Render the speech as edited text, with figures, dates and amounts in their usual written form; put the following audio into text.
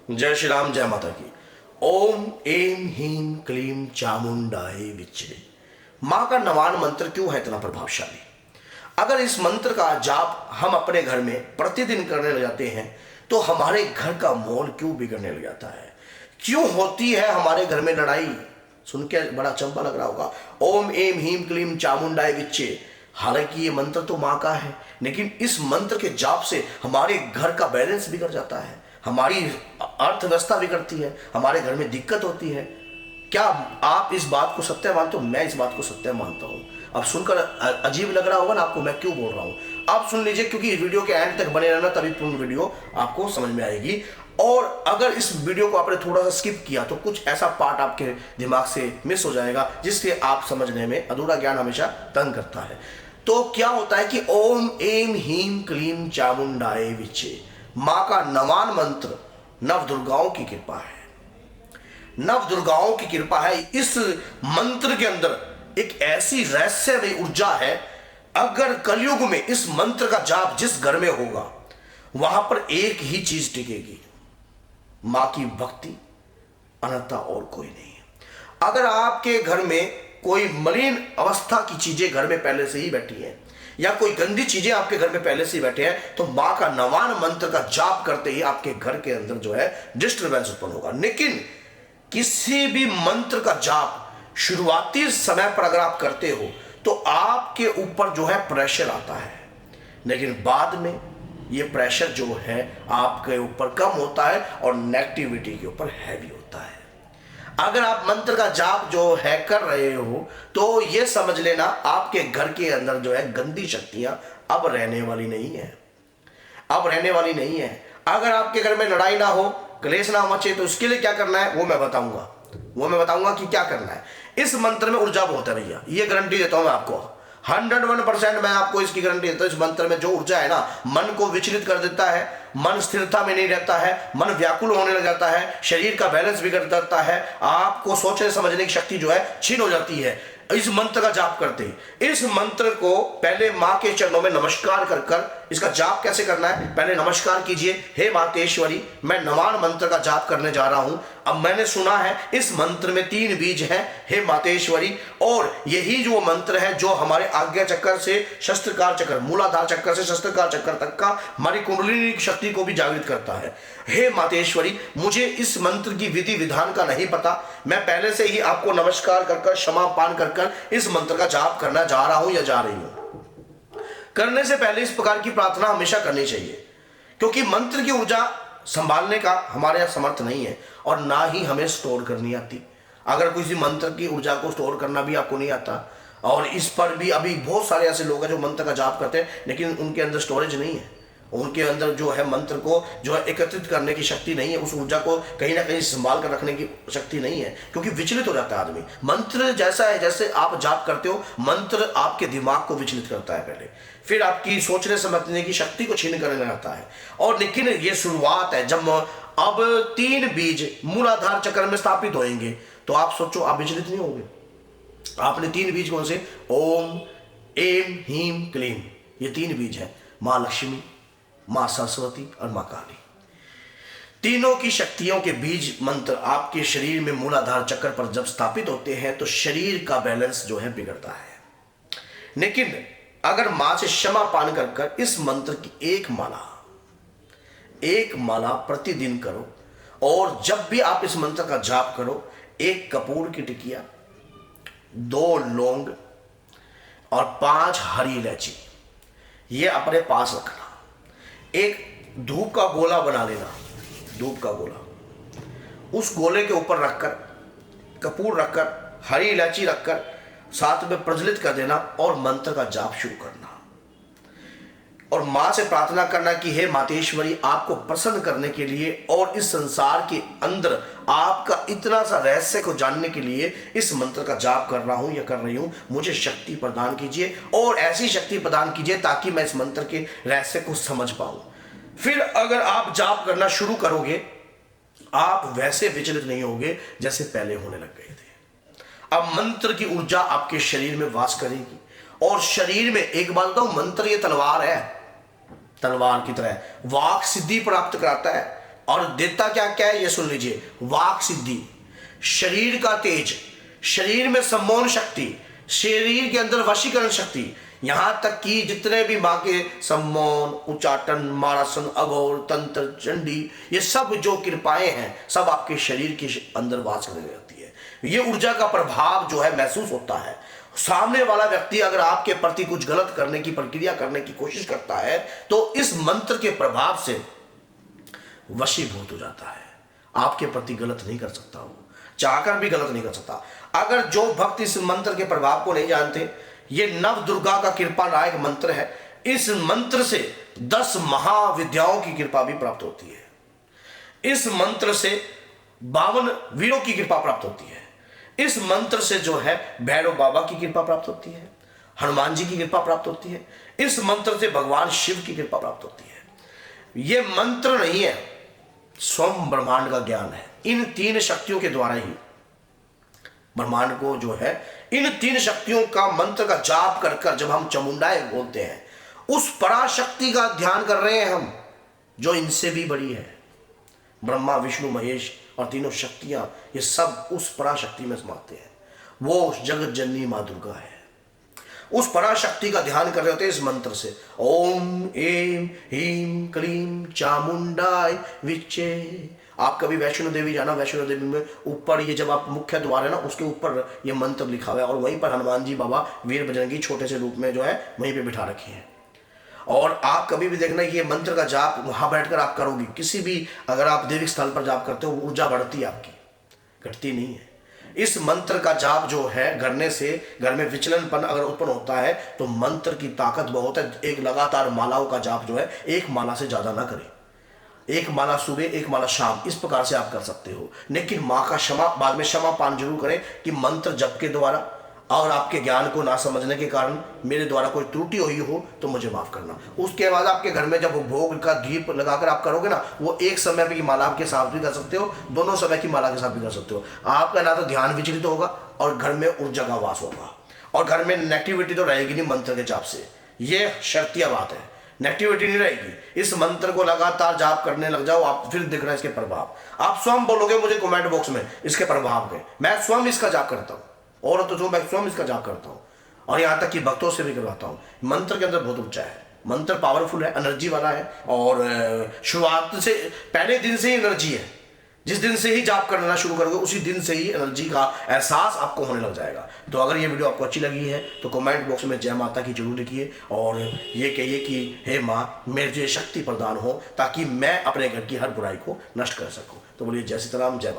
जय श्री राम, जय माता की। ओम एम हीम क्लीम चामुंडाए विच्चे। माँ का नवान मंत्र क्यों है इतना प्रभावशाली? अगर इस मंत्र का जाप हम अपने घर में प्रतिदिन करने लग जाते हैं तो हमारे घर का माहौल क्यों बिगड़ने लग जाता है? क्यों होती है हमारे घर में लड़ाई? सुन के बड़ा चंपा लग रहा होगा, ओम एम हीम क्लीम चामुंडाए विच्चे। हालांकि ये मंत्र तो माँ का है, लेकिन इस मंत्र के जाप से हमारे घर का बैलेंस बिगड़ जाता है, हमारी अर्थव्यवस्था बिगड़ती है, हमारे घर में दिक्कत होती है। क्या आप इस बात को सत्य मानते हो? मैं इस बात को सत्य मानता हूं। अब सुनकर अजीब लग रहा होगा ना आपको, मैं क्यों बोल रहा हूं। आप सुन लीजिए, क्योंकि इस वीडियो के एंड तक बने रहना, तभी पूर्ण वीडियो आपको समझ में आएगी। और अगर इस वीडियो को आपने थोड़ा सा स्किप किया तो कुछ ऐसा पार्ट आपके दिमाग से मिस हो जाएगा जिससे आप समझने में अधूरा ज्ञान हमेशा तंग करता है। तो क्या होता है कि ओम एम हीम क्लीम चामुंडाए विच्चे, मां का नवान मंत्र नव दुर्गाओं की कृपा है। नव दुर्गाओं की कृपा है। इस मंत्र के अंदर एक ऐसी रहस्यमयी ऊर्जा है, अगर कलयुग में इस मंत्र का जाप जिस घर में होगा वहां पर एक ही चीज टिकेगी, मां की भक्ति, अन्यथा और कोई नहीं है। अगर आपके घर में कोई मलिन अवस्था की चीजें घर में पहले से ही बैठी हैं या कोई गंदी चीजें आपके घर में पहले से ही बैठे हैं, तो मां का नवान मंत्र का जाप करते ही आपके घर के अंदर जो है डिस्टर्बेंस उत्पन्न होगा। लेकिन किसी भी मंत्र का जाप शुरुआती समय पर अगर आप करते हो तो आपके ऊपर जो है प्रेशर आता है, लेकिन बाद में ये प्रेशर जो है आपके ऊपर कम होता है और नेगेटिविटी के ऊपर हैवी होता है। अगर आप मंत्र का जाप जो है कर रहे हो तो ये समझ लेना, आपके घर के अंदर जो है गंदी शक्तियां अब रहने वाली नहीं है, अब रहने वाली नहीं है। अगर आपके घर में लड़ाई ना हो, क्लेश ना मचे, तो उसके लिए क्या करना है वो मैं बताऊंगा कि क्या करना है। इस मंत्र में ऊर्जा बहुत है भैया, ये गारंटी देता हूं मैं आपको, 101% मैं आपको इसकी गारंटी देता हूं। इस मंत्र में जो ऊर्जा है ना, मन को विचलित कर देता है, मन स्थिरता में नहीं रहता है, मन व्याकुल होने लग जाता है, शरीर का बैलेंस बिगड़ जाता है, आपको सोचने समझने की शक्ति जो है छीन हो जाती है इस मंत्र का जाप करते ही। इस मंत्र को पहले मां के चरणों में नमस्कार कर कर इसका जाप कैसे करना है, पहले नमस्कार कीजिए। हे मातेश्वरी, मैं नवान मंत्र का जाप करने जा रहा हूं। अब मैंने सुना है इस मंत्र में 3 बीज हैं, हे मातेश्वरी, और यही जो मंत्र है जो हमारे आज्ञा चक्र से शस्त्रकार चक्र, मूलाधार चक्र से शस्त्रकार चक्र तक का हमारी कुंडलिनी शक्ति को भी जागृत करता है। हे मातेश्वरी, मुझे इस मंत्र की विधि विधान का नहीं पता, मैं पहले से ही आपको नमस्कार कर कर, क्षमा पान कर कर इस मंत्र का जाप करना जा रहा हूं या जा रही हूं। करने से पहले इस प्रकार की प्रार्थना हमेशा करनी चाहिए, क्योंकि मंत्र की ऊर्जा संभालने का हमारे यहाँ समर्थ नहीं है और ना ही हमें स्टोर करनी आती। अगर किसी मंत्र की ऊर्जा को स्टोर करना भी आपको नहीं आता, और इस पर भी अभी बहुत सारे ऐसे लोग हैं जो मंत्र का जाप करते हैं लेकिन उनके अंदर स्टोरेज नहीं है, उनके अंदर जो है मंत्र को जो है एकत्रित करने की शक्ति नहीं है, उस ऊर्जा को कहीं ना कहीं संभाल कर रखने की शक्ति नहीं है, क्योंकि विचलित हो जाता है आदमी। मंत्र जैसा है, जैसे आप जाप करते हो, मंत्र आपके दिमाग को विचलित करता है पहले, फिर आपकी सोचने समझने की शक्ति को छीन करने लगता है। और लेकिन ये शुरुआत है, जब अब 3 बीज मूलाधार चक्र में स्थापित होंगे तो आप सोचो, आप विचलित नहीं होंगे। आपने 3 बीज कौन से? ओम एम हीम क्लीम, ये 3 बीज है। माँ लक्ष्मी, मां सरस्वती और मां काली, तीनों की शक्तियों के बीज मंत्र आपके शरीर में मूलाधार चक्र पर जब स्थापित होते हैं तो शरीर का बैलेंस जो है बिगड़ता है। लेकिन अगर मां से क्षमा पान कर कर इस मंत्र की एक माला प्रतिदिन करो, और जब भी आप इस मंत्र का जाप करो, 1 कपूर की टिकिया, 2 लौंग और 5 हरी इलायची ये अपने पास रखना। एक धूप का गोला बना लेना, धूप का गोला, उस गोले के ऊपर रखकर कपूर रखकर हरी इलायची रखकर साथ में प्रज्वलित कर देना और मंत्र का जाप शुरू करना। और मां से प्रार्थना करना कि हे मातेश्वरी, आपको प्रसन्न करने के लिए और इस संसार के अंदर आपका इतना सा रहस्य को जानने के लिए इस मंत्र का जाप कर रहा हूं या कर रही हूं, मुझे शक्ति प्रदान कीजिए और ऐसी शक्ति प्रदान कीजिए ताकि मैं इस मंत्र के रहस्य को समझ पाऊं। फिर अगर आप जाप करना शुरू करोगे, आप वैसे विचलित नहीं होगे जैसे पहले होने लग गए थे। अब मंत्र की ऊर्जा आपके शरीर में वास करेगी, और शरीर में, एक बात बताऊं, मंत्र ये तलवार है, तलवार की तरह वाक सिद्धि प्राप्त कराता है और देता क्या क्या है ये सुन लीजिए। वाक सिद्धि, शरीर का तेज, शरीर में सम्मोहन शक्ति, शरीर के अंदर वशीकरण शक्ति, यहां तक कि जितने भी मां के सम्मोहन, उच्चाटन, मारासन, अघोर, तंत्र, चंडी, ये सब जो कृपाएं हैं सब आपके शरीर के अंदर वास करने लगती है। ये ऊर्जा का प्रभाव जो है महसूस होता है। सामने वाला व्यक्ति अगर आपके प्रति कुछ गलत करने की प्रक्रिया करने की कोशिश करता है तो इस मंत्र के प्रभाव से वशीभूत हो जाता है। आपके प्रति गलत नहीं कर सकता, वो चाहकर भी गलत नहीं कर सकता। अगर जो भक्त इस मंत्र के प्रभाव को नहीं जानते, ये नव दुर्गा का कृपा नायक मंत्र है। इस मंत्र से 10 महाविद्याओं की कृपा भी प्राप्त होती है। इस मंत्र से 52 वीरों की कृपा प्राप्त होती है। इस मंत्र से जो है भैरव बाबा की कृपा प्राप्त होती है, हनुमान जी की कृपा प्राप्त होती है। इस मंत्र से भगवान शिव की कृपा प्राप्त होती है। ये मंत्र नहीं है, स्वयं ब्रह्मांड का ज्ञान है। इन 3 शक्तियों के द्वारा ही ब्रह्मांड को जो है, इन 3 शक्तियों का मंत्र का जाप कर कर जब हम चामुंडाएं बोलते हैं, उस पराशक्ति का ध्यान कर रहे हैं हम, जो इनसे भी बड़ी है। ब्रह्मा, विष्णु, महेश और तीनों शक्तियां, ये सब उस पराशक्ति में समाते हैं। वो जगत जननी मां दुर्गा है। उस पराशक्ति का ध्यान कर रहे होते हैं इस मंत्र से। ओम ऐं ह्रीं क्लीं चामुंडाय विच्चे। आप कभी वैष्णो देवी जाना, वैष्णो देवी में ऊपर ये जब आप मुख्य द्वार है ना, उसके ऊपर ये मंत्र लिखा हुआ है और वहीं पर हनुमान जी बाबा वीर बजरंगी छोटे से रूप में जो है वहीं पे बिठा रखे हैं। और आप कभी भी देखना ये मंत्र का जाप वहां बैठकर आप करोगे, किसी भी अगर आप देविक स्थल पर जाप करते हो, ऊर्जा बढ़ती है आपकी, घटती नहीं है। इस मंत्र का जाप जो है करने से घर में विचलनपन अगर उत्पन्न होता है तो मंत्र की ताकत बहुत है। एक लगातार मालाओं का जाप जो है, एक माला से ज्यादा ना करें, एक माला सुबह, एक माला शाम, इस प्रकार से आप कर सकते हो। लेकिन माँ का क्षमा बाद में क्षमा पान जरूर करें कि मंत्र जप के द्वारा और आपके ज्ञान को ना समझने के कारण मेरे द्वारा कोई त्रुटि हुई हो तो मुझे माफ करना। उसके बाद आपके घर में जब भोग का दीप लगाकर आप करोगे ना, वो एक समय की माला के साथ भी कर सकते हो, दोनों समय की माला के साथ भी कर सकते हो। आपका ना तो ध्यान विचलित होगा और घर में ऊर्जा का वास होगा, और घर में नेगेटिविटी तो रहेगी नहीं मंत्र के जाप से। ये शर्तिया बात है, नेगेटिविटी नहीं रहेगी। इस मंत्र को लगातार जाप करने लग जाओ आप, फिर दिख रहा है इसके प्रभाव। आप स्वयं बोलोगे मुझे कमेंट बॉक्स में इसके प्रभाव के, मैं स्वयं इसका जाप करता हूँ, और तो जो मैं स्वयं इसका जाप करता हूँ और यहाँ तक कि भक्तों से भी करवाता हूँ। मंत्र के अंदर बहुत ऊंचा है, मंत्र पावरफुल है, एनर्जी वाला है, और शुरुआत से पहले दिन से ही एनर्जी है। जिस दिन से ही जाप करना शुरू करोगे उसी दिन से ही एनर्जी का एहसास आपको होने लग जाएगा। तो अगर ये वीडियो आपको अच्छी लगी है तो कमेंट बॉक्स में जय माता की जरूर लिखिए और ये कहिए कि हे माँ मेरे शक्ति प्रदान हो ताकि मैं अपने घर की हर बुराई को नष्ट कर सकूं। तो बोलिए जय सीताराम, जय।